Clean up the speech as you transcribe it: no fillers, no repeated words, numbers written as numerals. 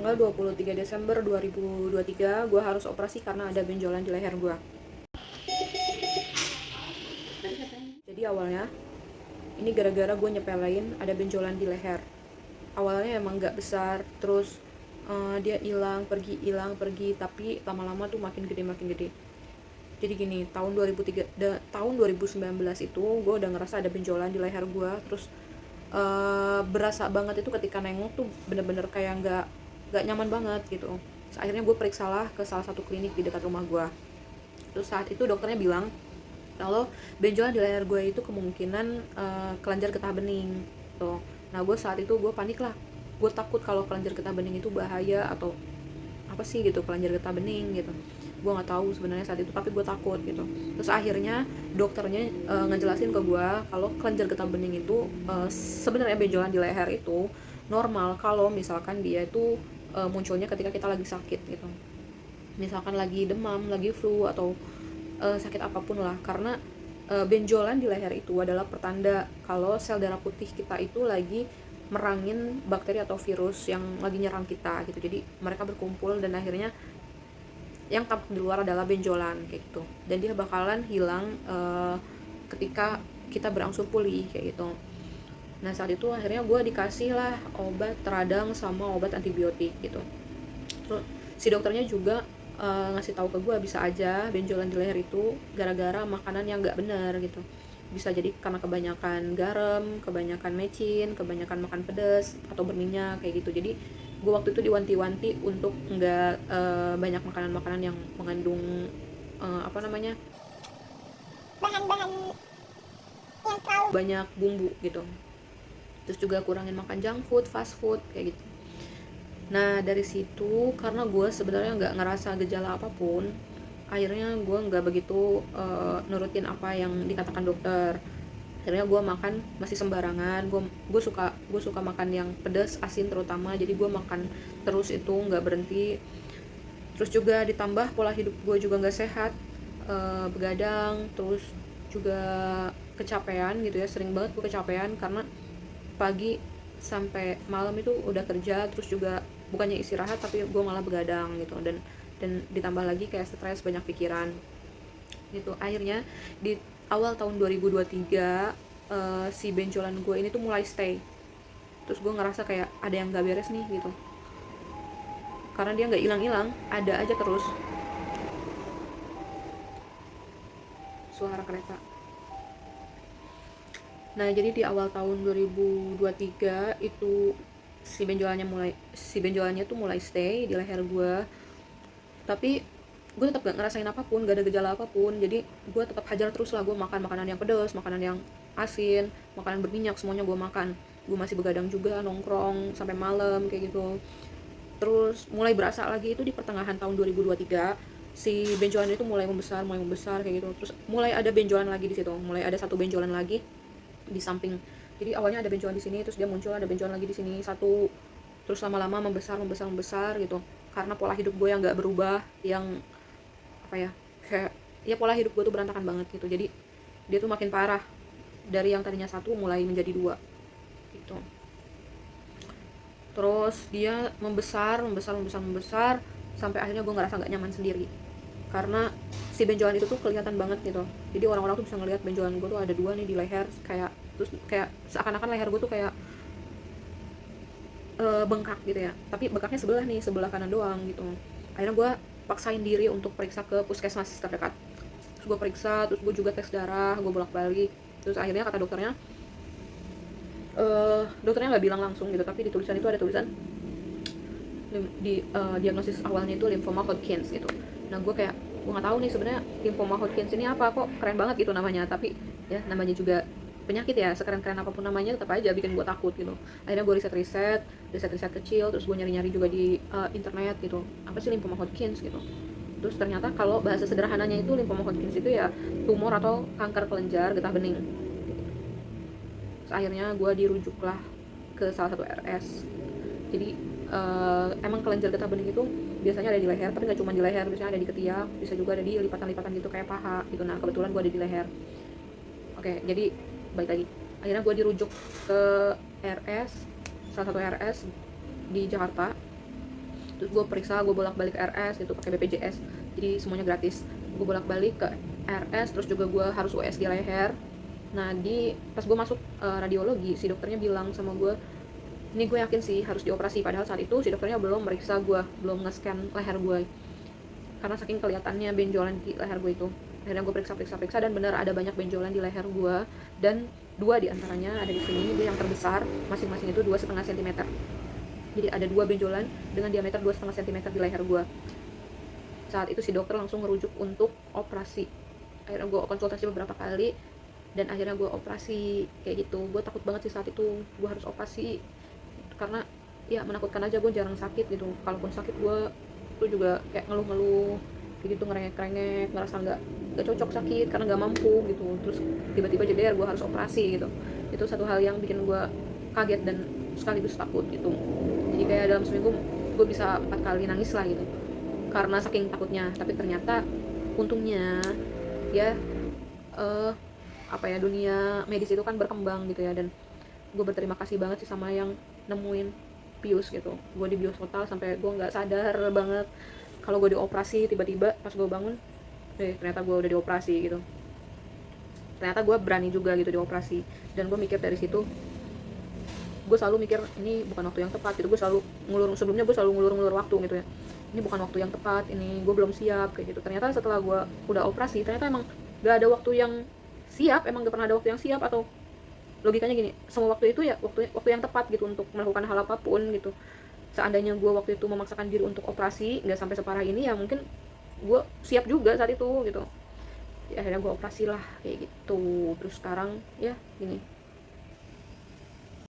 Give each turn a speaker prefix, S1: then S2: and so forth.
S1: tanggal 23 Desember 2023 gue harus operasi karena ada benjolan di leher gue. Jadi awalnya ini gara-gara gue nyepelain ada benjolan di leher. Awalnya emang gak besar, terus dia hilang pergi, tapi lama-lama tuh makin gede. Jadi gini, tahun 2019 itu gue udah ngerasa ada benjolan di leher gue. Terus berasa banget itu ketika nengok tuh bener-bener kayak nggak nyaman banget gitu. Terus akhirnya gue periksa lah ke salah satu klinik di dekat rumah gue. Terus saat itu dokternya bilang kalau benjolan di leher gue itu kemungkinan kelenjar getah bening tuh. Nah gue saat itu gue panik lah, gue takut kalau kelenjar getah bening itu bahaya atau apa sih gitu, kelenjar getah bening gitu. Gue nggak tahu sebenarnya saat itu, tapi gue takut gitu. Terus akhirnya dokternya ngejelasin ke gue kalau kelenjar getah bening itu sebenarnya benjolan di leher itu normal kalau misalkan dia itu munculnya ketika kita lagi sakit gitu, misalkan lagi demam, lagi flu, atau sakit apapun lah. Karena benjolan di leher itu adalah pertanda kalau sel darah putih kita itu lagi merangin bakteri atau virus yang lagi nyerang kita gitu. Jadi mereka berkumpul dan akhirnya yang tampak di luar adalah benjolan kayak gitu, dan dia bakalan hilang ketika kita berangsur pulih kayak gitu. Nah saat itu akhirnya gue dikasih lah obat radang sama obat antibiotik gitu. Terus si dokternya juga ngasih tahu ke gue bisa aja benjolan di leher itu gara-gara makanan yang nggak benar gitu. Bisa jadi karena kebanyakan garam, kebanyakan mecin, kebanyakan makan pedas atau berminyak kayak gitu. Jadi gue waktu itu diwanti-wanti untuk nggak banyak makanan-makanan yang mengandung bahan-bahan yang terlalu banyak bumbu gitu. Terus juga kurangin makan junk food, fast food kayak gitu. Nah dari situ karena gue sebenarnya nggak ngerasa gejala apapun, akhirnya gue nggak begitu nurutin apa yang dikatakan dokter. Akhirnya gue makan masih sembarangan. Gue suka makan yang pedas, asin terutama. Jadi gue makan terus itu nggak berhenti. Terus juga ditambah pola hidup gue juga nggak sehat, begadang, terus juga kecapean gitu ya. Sering banget gue kecapean karena pagi sampai malam itu udah kerja, terus juga bukannya istirahat tapi gue malah begadang gitu. Dan ditambah lagi kayak stres, banyak pikiran gitu. Akhirnya di awal tahun 2023 si benjolan gue ini tuh mulai stay. Terus gue ngerasa kayak ada yang gak beres nih gitu, karena dia nggak hilang-hilang, ada aja terus suara kereta. Nah jadi di awal tahun 2023 itu si benjolannya tuh mulai stay di leher gue. Tapi gue tetap gak ngerasain apapun, gak ada gejala apapun. Jadi gue tetap hajar terus lah, gue makan makanan yang pedas, makanan yang asin, makanan berminyak, semuanya gue makan. Gue masih begadang juga, nongkrong sampai malam kayak gitu. Terus mulai berasa lagi itu di pertengahan tahun 2023, si benjolan itu mulai membesar kayak gitu. Terus mulai ada benjolan lagi di situ, mulai ada satu benjolan lagi di samping. Jadi awalnya ada benjolan di sini, terus dia muncul ada benjolan lagi di sini satu, terus lama-lama membesar gitu. Karena pola hidup gue yang nggak berubah, yang apa ya, kayak ya pola hidup gue tuh berantakan banget gitu. Jadi dia tuh makin parah, dari yang tadinya satu mulai menjadi dua gitu. Terus dia membesar sampai akhirnya gue ngerasa nggak nyaman sendiri karena si benjolan itu tuh kelihatan banget gitu. Jadi orang-orang tuh bisa ngelihat benjolan gue tuh ada dua nih di leher, kayak seakan-akan leher gue tuh kayak bengkak gitu ya, tapi bengkaknya sebelah kanan doang gitu. Akhirnya gue paksain diri untuk periksa ke puskesmas terdekat. Terus gue periksa, terus gue juga tes darah, gue bolak-balik. Terus akhirnya kata dokternya nggak bilang langsung gitu, tapi di tulisan itu ada tulisan di diagnosis awalnya itu lymphoma Hodgkin gitu. Nah gue nggak tahu nih sebenarnya lymphoma Hodgkin ini apa, kok keren banget gitu namanya. Tapi ya namanya juga penyakit ya, sekeren-keren apapun namanya tetap aja bikin gue takut gitu. Akhirnya gue riset kecil, terus gue nyari-nyari juga di internet gitu, apa sih lymphoma Hodgkin gitu. Terus ternyata kalau bahasa sederhananya itu lymphoma Hodgkin itu ya tumor atau kanker kelenjar getah bening. Terus akhirnya gue dirujuklah ke salah satu RS. Jadi emang kelenjar getah bening itu biasanya ada di leher, tapi nggak cuma di leher, biasanya ada di ketiak, bisa juga ada di lipatan-lipatan gitu kayak paha gitu. Nah kebetulan gue ada di leher. Oke, jadi balik lagi, akhirnya gue dirujuk ke RS, salah satu RS di Jakarta. Terus gue periksa, gue bolak-balik ke RS gitu pakai BPJS, jadi semuanya gratis. Gue bolak-balik ke RS, terus juga gue harus USG leher. Nah pas gue masuk radiologi, si dokternya bilang sama gue, ini gue yakin sih harus dioperasi. Padahal saat itu si dokternya belum meriksa gue, belum nge-scan leher gue, karena saking kelihatannya benjolan di leher gue itu. Akhirnya gue periksa dan benar ada banyak benjolan di leher gue, dan 2 diantaranya ada di sini, dia yang terbesar, masing-masing itu 2,5 cm. Jadi ada 2 benjolan dengan diameter 2,5 cm di leher gue. Saat itu si dokter langsung merujuk untuk operasi. Akhirnya gue konsultasi beberapa kali dan akhirnya gue operasi kayak gitu. Gue takut banget sih saat itu gue harus operasi, karena ya menakutkan aja. Gue jarang sakit gitu, kalaupun sakit gue tuh juga kayak ngeluh-ngeluh kayak gitu, ngerengek-rengek, ngerasa nggak cocok sakit karena nggak mampu gitu. Terus tiba-tiba jeder gue harus operasi gitu. Itu satu hal yang bikin gue kaget dan sekaligus takut gitu. Jadi kayak dalam seminggu gue bisa 4 kali nangis lah gitu karena saking takutnya. Tapi ternyata untungnya ya apa ya, dunia medis itu kan berkembang gitu ya, dan gue berterima kasih banget sih sama yang nemuin bius gitu. Gue di bius total sampai gue nggak sadar banget kalau gue dioperasi. Tiba-tiba pas gue bangun, ternyata gue udah dioperasi gitu. Ternyata gue berani juga gitu dioperasi, dan gue mikir dari situ, gue selalu mikir ini bukan waktu yang tepat gitu. Gue selalu sebelumnya gue selalu ngulur waktu gitu ya, ini bukan waktu yang tepat, ini gue belum siap kayak gitu. Ternyata setelah gue udah operasi, ternyata emang gak ada waktu yang siap, emang gak pernah ada waktu yang siap. Atau logikanya gini, semua waktu itu ya waktu yang tepat gitu untuk melakukan hal apapun gitu. Seandainya gue waktu itu memaksakan diri untuk operasi nggak sampai separah ini, ya mungkin gue siap juga saat itu gitu. Ya, akhirnya gue operasi lah kayak gitu. Terus sekarang ya gini,